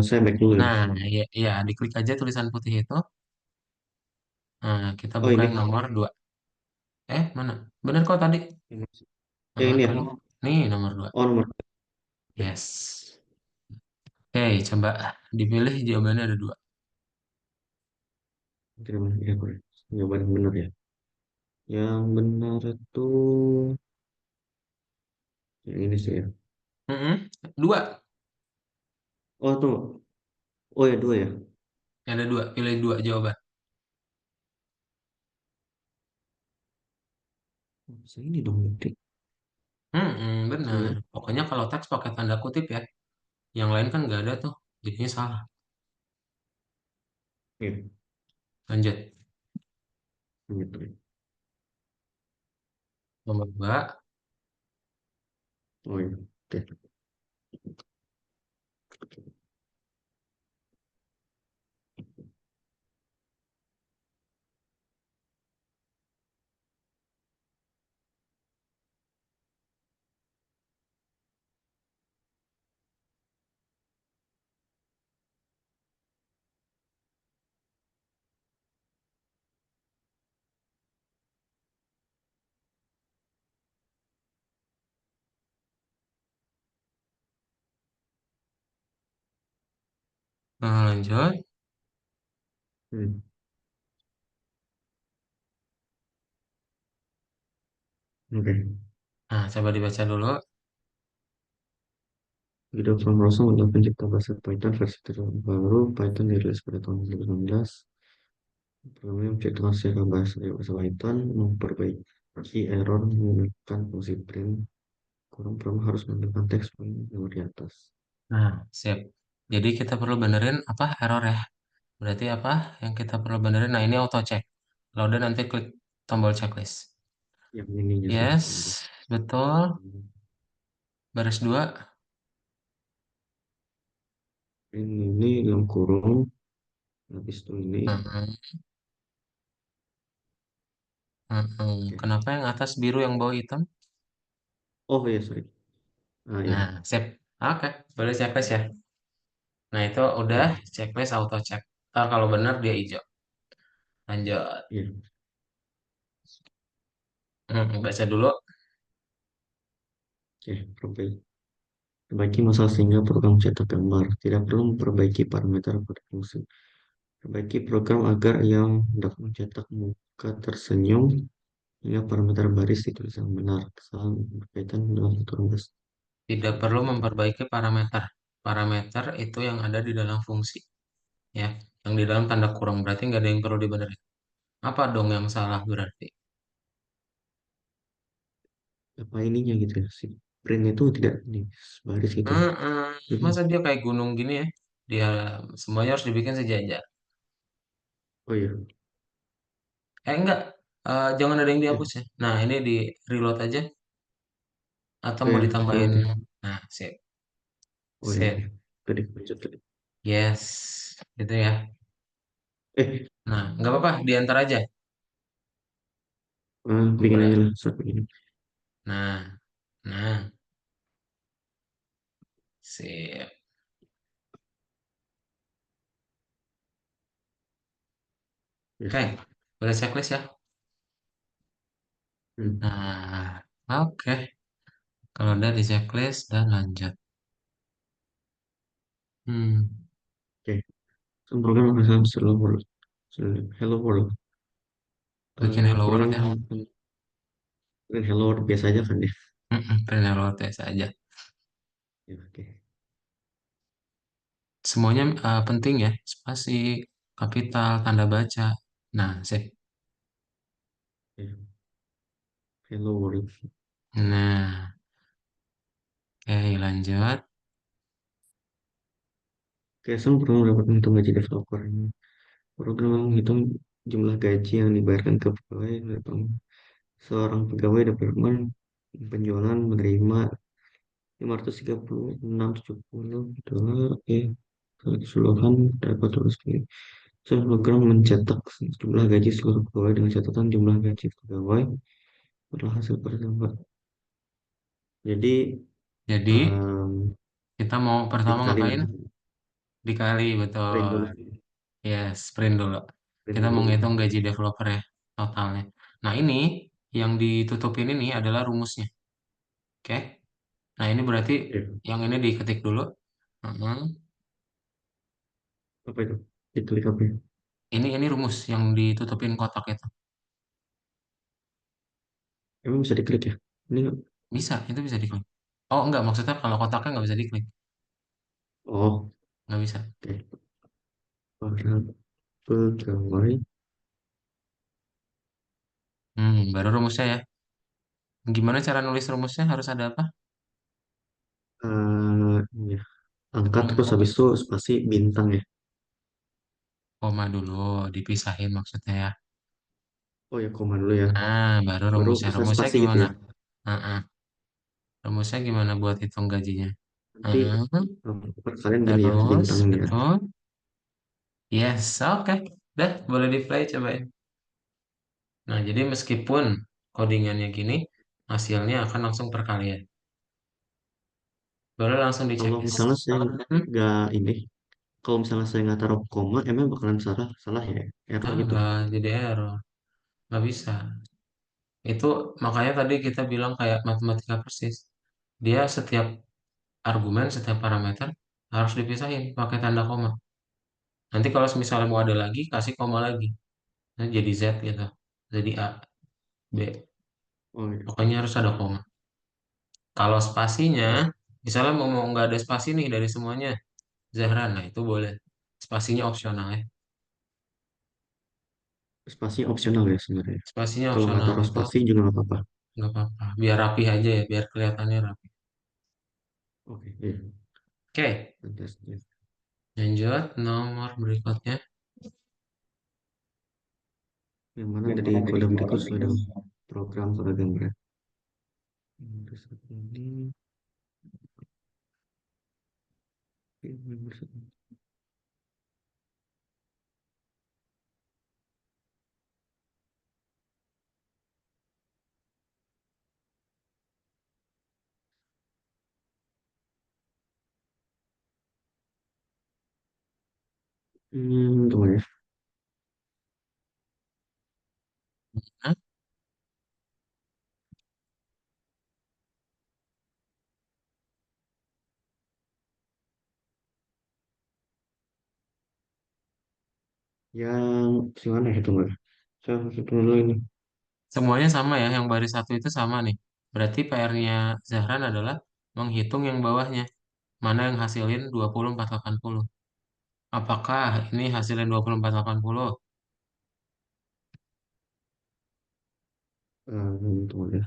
Saya back dulu ya. Nah, ya, ya diklik aja tulisan putih itu. Nah, kita Oh, buka ini. yang nomor 2. Mana? Bener kok tadi. Ini ya. Tadi. Nih nomor 2. Oh, nomor. Oke, Yes. Oke, coba dipilih jawabannya ada dua. oke, ya, oke. Jawaban yang benar ya. Yang benar itu yang ini sih ya. Mm-mm. Dua. Oh, tuh. Oh ya, dua ya. Ada dua. Pilih dua jawaban. Oh, bisa ini dong. Oke. Benar. Saya, Pokoknya kalau teks pakai tanda kutip ya. Yang lain kan nggak ada tuh. Jadinya salah. ya, Lanjut. gitu. Nomor dua. Oh ya, oke. Nah, lanjut. Hmm, oke. Nah, coba dibaca dulu. Guido van Rossum adalah pencipta bahasa Python versi terbaru. Python dirilis pada tahun 2019. Programnya menciptakan secara bahasa Python, memperbaiki error menggunakan fungsi print. Kurang program harus menampilkan teks poin yang di atas. Nah, siap. Jadi kita perlu benerin apa error ya. Berarti apa yang kita perlu benerin? Nah, ini auto check. Kalau udah nanti klik tombol checklist. Yang ininya sih. Yes, betul. Baris dua. Ini dalam kurung. Habis itu ini. Mm-mm, mm-mm. Oke. Kenapa yang atas biru yang bawah hitam? Oh ya, sorry. Ah ya. Nah, sip. Oke, boleh checklist ya. Nah, itu udah Oke. checklist auto check. Ntar kalau benar dia hijau. Lanjut. Iya. Baca dulu. Oke. Perbaiki masalah sehingga program cetak gambar. Tidak perlu memperbaiki parameter pada fungsi. Perbaiki program agar yang dapat mencetak muka tersenyum hingga parameter baris ditulis yang benar. Kesalahan berkaitan dengan aturan bahasa Tidak perlu Python. memperbaiki parameter. Parameter itu yang ada di dalam fungsi. Ya, yang di dalam tanda kurung. Berarti nggak ada yang perlu dibenerin. Apa dong yang salah berarti? Apa ininya gitu ya? Si print itu tidak di baris gitu. Jadi, Masa dia kayak gunung gini ya? Dia semuanya harus dibikin sejajar. oh iya. Enggak. Jangan ada yang Ya, dihapus ya. Nah, ini di reload aja. Atau oh mau ya. Oke, ditambahin. oke. Nah, sip. Oh ya, Sip. oke. Tadi lanjut tadi. Yes. Gitu ya. Eh, Nah, nggak apa-apa. Diantar aja. bikin aja Boleh. lah. Start begini. Nah, nah. Sip. Ya. Oke. Boleh checklist ya? Hmm. Nah, oke. Kalau udah di checklist, dan lanjut. Hmm. Oke. So, program akan Hello World. Hello World. Bikin hello world Program ya. bikin Hello World biasa aja kan ya. Print hello world biasa aja. Ya, oke. Semuanya penting ya. Spasi, kapital, tanda baca. Nah, sip. Ya. Hello World. Nah. Oke, lanjut. Kesan program dapat menghitung gaji developer ini. Program menghitung jumlah gaji yang dibayarkan ke pegawai. Seorang pegawai departemen penjualan menerima 536,70 dolar. Oke, kalau keseluruhan dapat terus ini. Sebuah program mencetak jumlah gaji seluruh pegawai dengan catatan jumlah gaji pegawai adalah hasil perhitungan. Jadi Jadi, em, kita mau pertama dikali ngapain? dengan Dikali, print betul. dulu, Yes, print dulu. print Kita mau dulu. ngitung gaji developer ya, totalnya. Nah, ini yang ditutupin ini adalah rumusnya. Oke. Nah, ini berarti Ya, yang ini diketik dulu. Mhm. apa itu? Diklik apa ya? Ini rumus yang ditutupin kotak itu. Emang bisa diklik ya? Ini nggak? Bisa, itu bisa diklik. Oh, enggak, maksudnya kalau kotaknya nggak bisa diklik. Oh, Nggak bisa. oke. Para pegawai. Baru rumusnya ya. Gimana cara nulis rumusnya? Harus ada apa? Ya, angka terus Koma. habis itu spasi bintang ya. Koma dulu, dipisahin maksudnya ya. Oh ya, koma dulu ya. Nah, baru Baru rumusnya. bisa Rumusnya spasi gitu gimana? ya. Heeh. Rumusnya gimana buat hitung gajinya? Nanti Heeh. kalian gini ya, Terus, bintang nih ya. betul. Yes, oke. Dah, boleh di play cobain. Nah, jadi meskipun codingannya gini, hasilnya akan langsung perkalian. Boleh langsung dicek Kalau ya. misalnya saya Hmm? nggak ini, kalau misalnya saya nggak taruh koma, emang bakalan salah, salah ya, error gitu. Salah, jadi error. Nggak bisa. Itu makanya tadi kita bilang kayak matematika persis. Dia setiap argumen, setiap parameter harus dipisahin pakai tanda koma. Nanti kalau misalnya mau ada lagi, kasih koma lagi. Nah, jadi Z gitu. Jadi A, B. Oh iya. Pokoknya harus ada koma. Kalau spasinya, misalnya mau nggak ada spasi nih dari semuanya, Zahra, nah itu boleh. Spasinya opsional ya. Spasi opsional ya sebenarnya. Spasinya Kalau nggak opsional taruh itu spasi juga nggak apa-apa. nggak apa-apa. Biar rapi aja ya, biar kelihatannya rapi. Oke, iya. Oke, Fantastis. lanjut nomor berikutnya. Yang mana dari kode berikut sesuai dengan program kode gambaran. Terus ini, tunggu ya. Nah, Yang gimana ya tunggu ya. Saya hitung dulu ini. semuanya sama ya, yang baris satu itu sama nih. Berarti PR-nya Zahran adalah menghitung yang bawahnya. Mana yang hasilin 2480. Apakah ini hasilin 2480? Tunggu ya.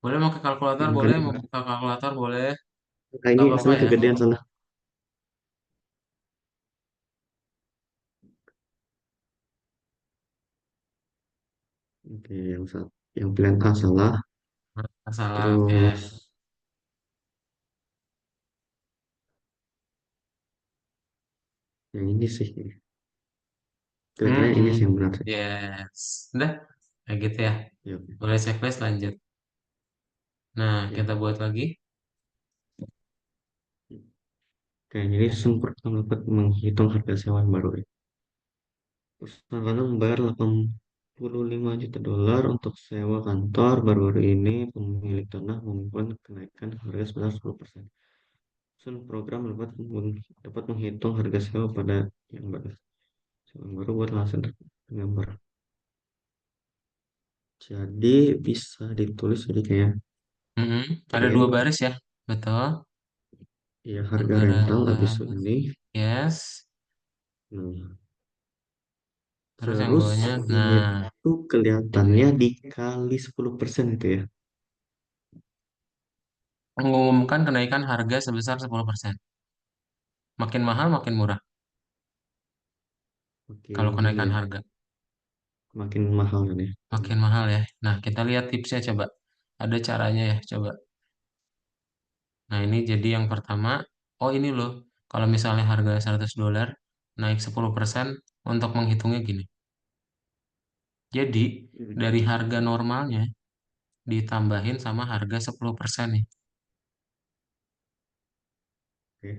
Boleh pakai kalkulator, Yang kan, boleh. Mau buka kalkulator, boleh. nah Gak ini apa-apa misalnya ya. kegedean sana. Oke, yang pilihan A salah. Masalah, oke. Terus yang ini sih. Kelihatannya ini sih yang Hmm, benar sih. yes. Udah, kayak gitu ya. Ya, oke. Boleh checklist lanjut. Nah, Ya. kita buat lagi. Oke, jadi sempat dapat menghitung harga sewa yang baru ya. Perusahaan membayar 85 juta dolar untuk sewa kantor. Baru-baru ini pemilik tanah mengumumkan kenaikan harga sebesar 10%. Sun program dapat menghitung harga sewa pada yang baru. Sewa yang baru buat langsung gambar. Jadi bisa ditulis jadi kayak Mm-mm. Ada dua gedein baris ya, betul. ya harga Harga rental rata, habis ini. yes. Nah, Terus yang terus bawahnya, ini nah, tuh kelihatannya dikali 10% itu ya. mengumumkan kenaikan harga sebesar 10%. Makin mahal, makin murah kalau Makin ini kenaikan ya, harga. makin mahal kan ya. Makin mahal ya. Nah, kita lihat tipsnya coba. Ada caranya ya, coba. Nah, ini jadi yang pertama. Oh, ini loh. Kalau misalnya harga $100 naik 10%, untuk menghitungnya gini. Jadi, Hmm. dari harga normalnya ditambahin sama harga 10% nih. Oke.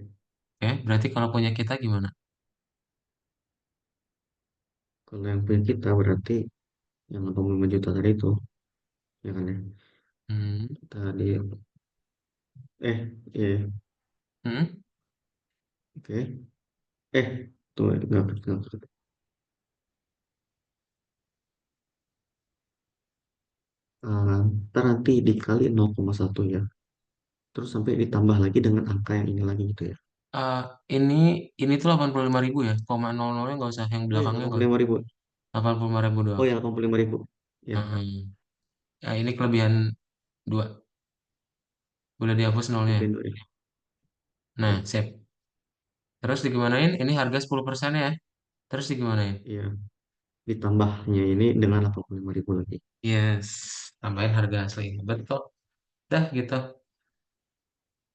Oke, berarti kalau punya kita gimana? Kalau yang punya kita berarti yang 85 juta tadi itu, ya kan ya. Hmm. Tadi iya, Hmm. oke. Eh, tuh enggak. Ntar nanti dikali 0,1 ya. Terus sampai ditambah lagi dengan angka yang ini lagi gitu ya. Eh, ini ini tuh 85.000 ya. Koma nol nolnya nggak usah, yang Oh ya, belakangnya nggak 85 usah. ribu. 85.000 Oh doang. ya, 85 ribu. Ya, Hmm. Ya, ini kelebihan dua. Udah dihapus nolnya. lebih dulu ya. Nah, Oke, sip. Terus digimanain? Ini harga 10% ya. Terus digimanain? iya. Ditambahnya ini dengan 85 ribu lagi. Yes. Tambahin harga asli. Betul. Dah gitu.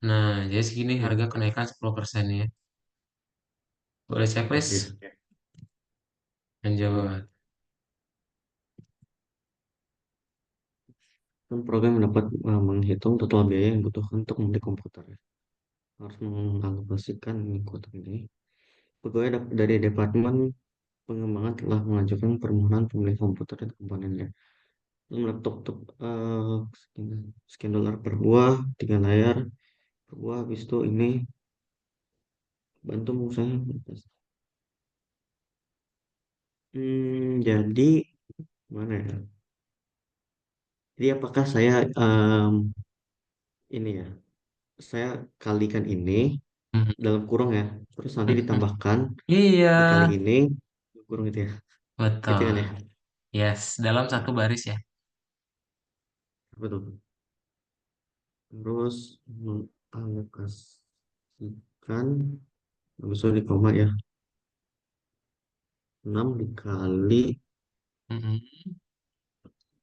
Nah, jadi segini Oke, harga kenaikan 10% ya. Boleh checklist? oke. Ya. Lanjut. Kan program dapat menghitung total biaya yang dibutuhkan untuk membeli komputer, ya. Harus mengalokasikan kotak ini. Pegawai dari Departemen Pengembangan telah mengajukan permohonan pembelian komputer dan komponennya. Laptop top, sekian dolar per buah, 3 layar per buah. Habis itu ini bantu saya. Jadi mana ya? Jadi apakah saya ini ya? Saya kalikan ini Mhm. dalam kurung ya. Terus nanti Mhm. ditambahkan Iya, dikali ini kurung gitu ya. Gitu betul. kan ya? Yes, dalam satu Ya, baris ya. betul. Terus mengalokasikan habis itu di koma ya. 6 dikali Mhm.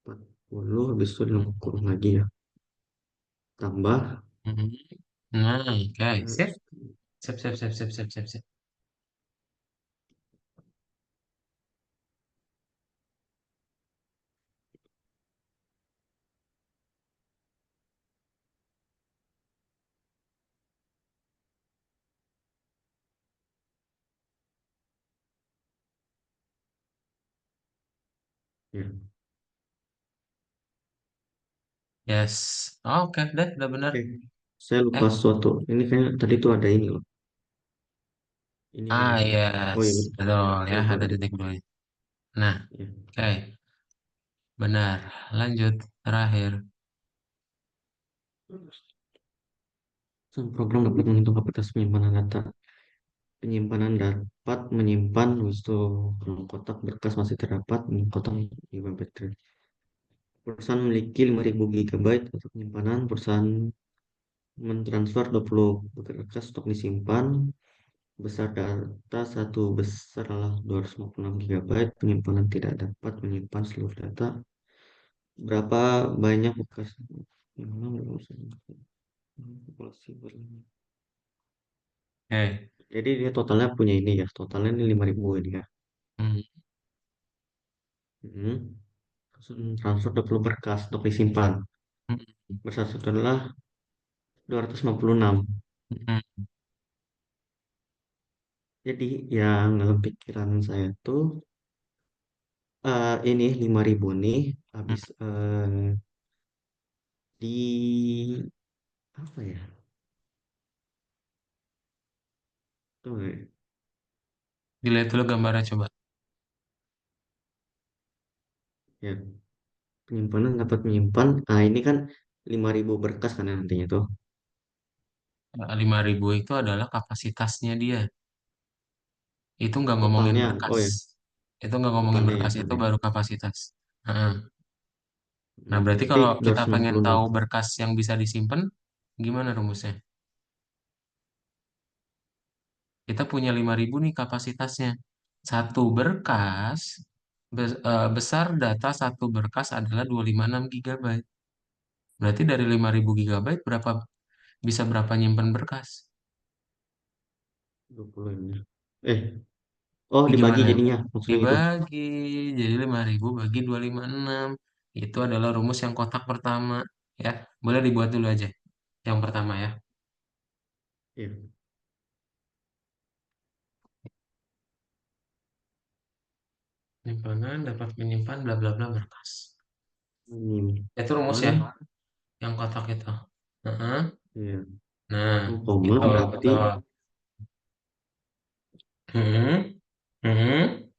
40 habis itu dalam kurung lagi ya. Tambah Mhm. Nah, oke. eh, Sip. Sip, sip, sip, sip, sip, sip, sip. ya. Yes. Oke, deh, udah bener. Eh, saya lupa Eh, sesuatu. Ini kayaknya tadi tuh ada ini loh. Ini ah, yang oh yes. iya, Betul saya ya, lupa ada tadi. titik dua. Nah, Ya. oke. Benar. Lanjut. Terakhir. Program dapat menghitung kapasitas penyimpanan data. Penyimpanan dapat menyimpan, habis itu kotak berkas masih terdapat, kotak gigabyte. Perusahaan memiliki 5.000 gigabyte untuk penyimpanan. Perusahaan mentransfer 20 berkas untuk disimpan. Besar data satu besar adalah 256 gigabyte. Penyimpanan tidak dapat menyimpan seluruh data. Berapa banyak bekas yang mana populasi berlima. Oke. Jadi dia totalnya punya ini ya. Totalnya ini 5.000 ini ya. Hmm. Hmm. Transfer 20 berkas untuk disimpan. Hmm. Besar itu adalah 256. Hmm. Jadi yang dalam pikiran saya tuh ini 5.000 nih Hmm. habis di apa ya? Tuh, Dilihat dulu gambarnya coba. ya, penyimpanan dapat menyimpan. Nah, ini kan 5.000 berkas kan ya nantinya tuh. 5.000 itu adalah kapasitasnya dia. Itu nggak ngomongin Totalnya, oh berkas. ya, Itu nggak ngomongin totalnya ya berkas, itu berarti. baru kapasitas. Heeh. Nah, berarti Berarti kalau kita pengen 256. tahu berkas yang bisa disimpan, Gimana rumusnya? Kita punya 5.000 nih kapasitasnya. Satu berkas, besar data satu berkas adalah 256 GB. Berarti dari 5.000 GB bisa berapa nyimpen berkas? 20 ini. Eh, oh Ini dibagi gimana? jadinya, maksudnya gitu. Dibagi, jadi 5.000 bagi 256. Itu adalah rumus yang kotak pertama. Ya, boleh dibuat dulu aja. Yang pertama ya. Iya. Penyimpanan dapat menyimpan bla bla bla berkas. Itu rumus ya, Menyimpan, yang kotak itu. Heeh. iya. Nah, Oh, koma itu berarti betul. Hmm, hmm,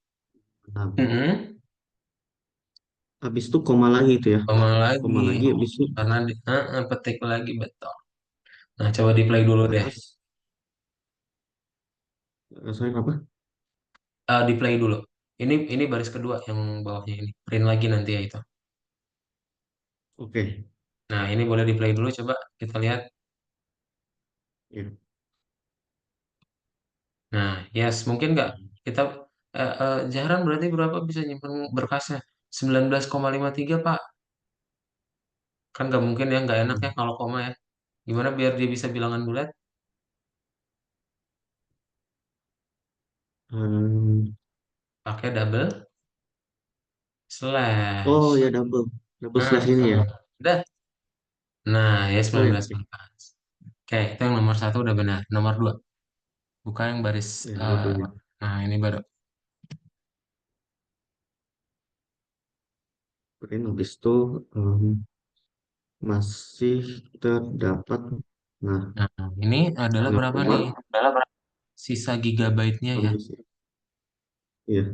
habis. hmm. Habis itu koma lagi itu ya. Koma Koma lagi, lagi habis itu karena petik lagi betul. Nah, coba di play dulu deh. atas. Saya apa? Di play dulu. Ini baris kedua yang bawahnya ini. Print lagi nanti ya itu. Oke. Nah, ini boleh di play dulu. Coba kita lihat. Iya. Nah, yes, mungkin nggak kita Jahran berarti berapa bisa nyimpen berkasnya? 19,53 Pak. Kan nggak mungkin ya, nggak enak ya kalau koma ya. Gimana biar dia bisa bilangan bulat? Hmm. Pakai double Oh slash. ya double Nah, slash ini ya. udah. Nah, ya Oh ya, 19 oke. berkas. Oke, itu yang nomor satu udah benar. Nomor dua, buka yang baris. Ya nomor eh, 2. nah, ini baru. Oke, habis itu masih terdapat. Nah, Nah, ini adalah berapa nih? 19 Sisa gigabyte-nya ya. habis ya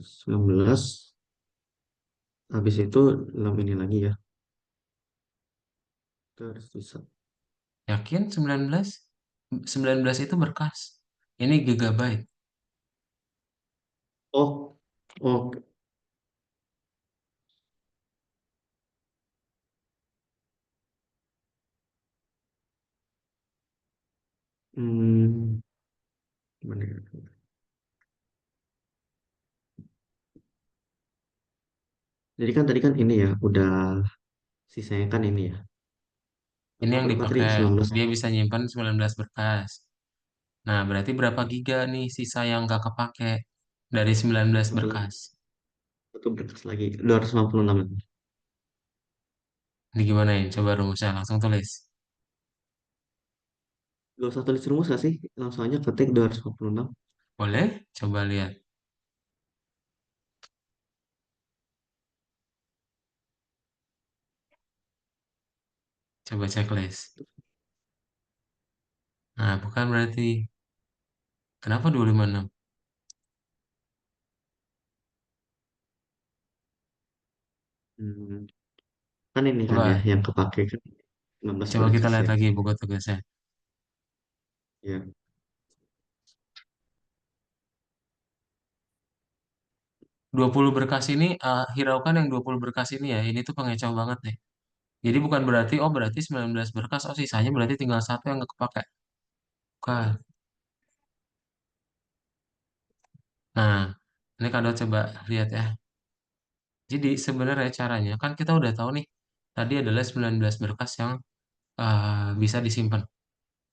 19 habis itu dalam ini lagi ya tersisa. Yakin 19? 19 itu berkas. Ini gigabyte. Oh, oh, hmm, gimana ya? Jadi kan tadi kan ini ya udah sisanya kan ini ya. Ini yang Berapa tadi? dipakai. 19 Dia bisa nyimpan 19 berkas. Nah, berarti berapa giga nih sisa yang nggak kepake dari 19 satu, berkas? satu berkas lagi 256. Ini gimana ya? Coba rumusnya langsung tulis. Gak usah tulis rumus gak sih? Langsung aja ketik 256. Boleh? Coba lihat. Coba checklist. Nah, bukan berarti. Kenapa 256? Hmm, kan ini kan ya Coba, yang kepake kan 16 coba kita berkas lihat ya. lagi buku tugasnya. Ya. 20 berkas ini, hiraukan yang 20 berkas ini ya. Ini tuh pengecoh banget nih. Jadi bukan berarti, oh berarti 19 berkas, oh sisanya berarti tinggal satu yang nggak kepake. Bukan. Nah, ini Kado coba lihat ya. Jadi sebenarnya caranya, kan kita udah tahu nih, tadi adalah 19 berkas yang bisa disimpan.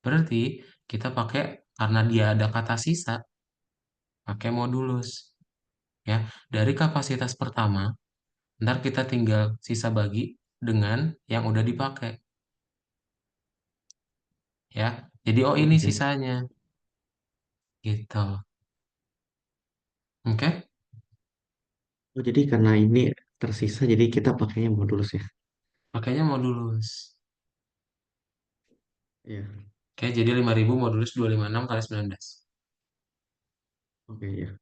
Berarti kita pakai, karena dia ada kata sisa, pakai modulus. Ya, dari kapasitas pertama, ntar kita tinggal sisa bagi dengan yang udah dipakai. Ya, jadi oh ini Oke. sisanya. Gitu. Oke? Oh, jadi karena ini tersisa, jadi kita pakainya modulus ya. Pakainya modulus. Iya. Oke, jadi 5.000 modulus 256 kali 19. Oke ya.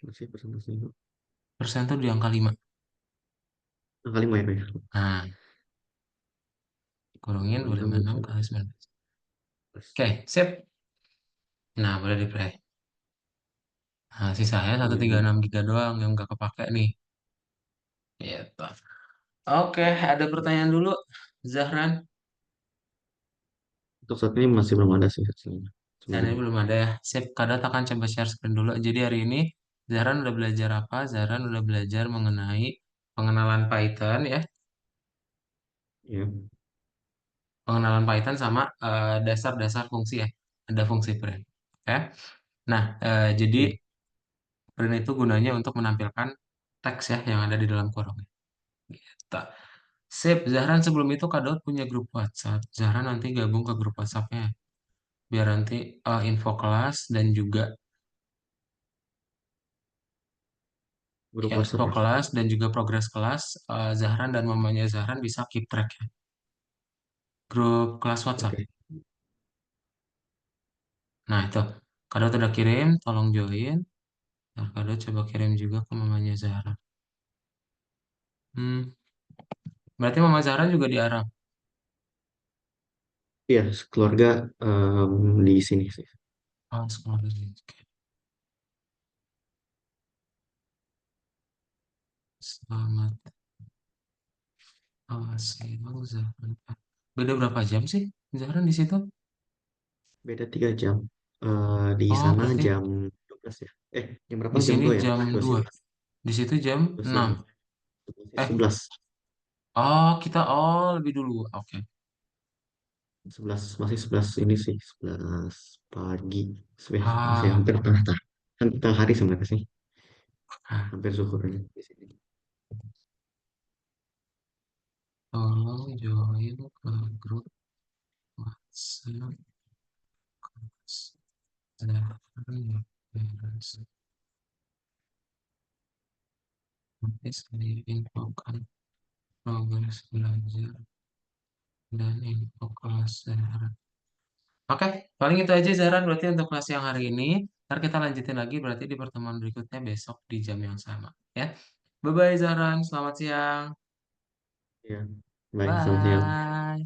Masih presentasi. Persen tuh di angka 5. Angka 5 ya, Pak, ya. Nah, kurungin 56 256 bisa. kali 19. Oke, sip. Nah, boleh di play. Nah, sisanya Iya, iya. 136 giga doang yang nggak kepake nih. Gitu. Oke, ada pertanyaan dulu, Zahran. Untuk saat ini masih belum ada sih Saat ini sebenarnya. belum ada ya. Sip, Kadot akan coba share screen dulu. Jadi hari ini Zahran udah belajar apa? Zahran udah belajar mengenai pengenalan Python ya. Ya, Pengenalan Python sama dasar-dasar fungsi ya. Ada fungsi print. Oke. Nah, jadi ya. print itu gunanya untuk menampilkan teks ya yang ada di dalam kurung. Gitu. Sip, Zahran sebelum itu Kak Daud punya grup WhatsApp. Zahran nanti gabung ke grup WhatsAppnya. Biar nanti info kelas dan juga Grup ya info WhatsApp ya. kelas dan juga progres kelas Zahran dan mamanya Zahran bisa keep track ya. Grup kelas WhatsApp. Oke. Nah itu, Kak Daud udah kirim, tolong join. Nah, Kak Daud coba kirim juga ke mamanya Zahran. Hmm, berarti mama Zahran juga di Arab. Iya, keluarga di sini sih. Oh, sekolah di sini. Oke. Selamat siang Zahran. Beda berapa jam sih Zahran di situ? Beda 3 jam. Di Oh, sana berarti jam 12 ya. Jam berapa? di Jam sini 2 ya? jam 2. 12 Di situ jam 6. 11. Eh, 11. oh, kita lebih dulu. Oke. 11 masih 11 ini sih 11 pagi. Masih Ah, hampir tengah hari sebenarnya sih. ah, Hampir zuhur ini di sini. tolong join ke grup WhatsApp Zahran ya. Beres. Nanti saya infokan progres belajar dan info kelas Zahran. Oke, paling itu aja Zahran berarti untuk kelas yang hari ini. Ntar kita lanjutin lagi berarti di pertemuan berikutnya besok di jam yang sama. Ya, bye-bye Zahran, selamat siang. Ya. Baik, selamat siang. Bye.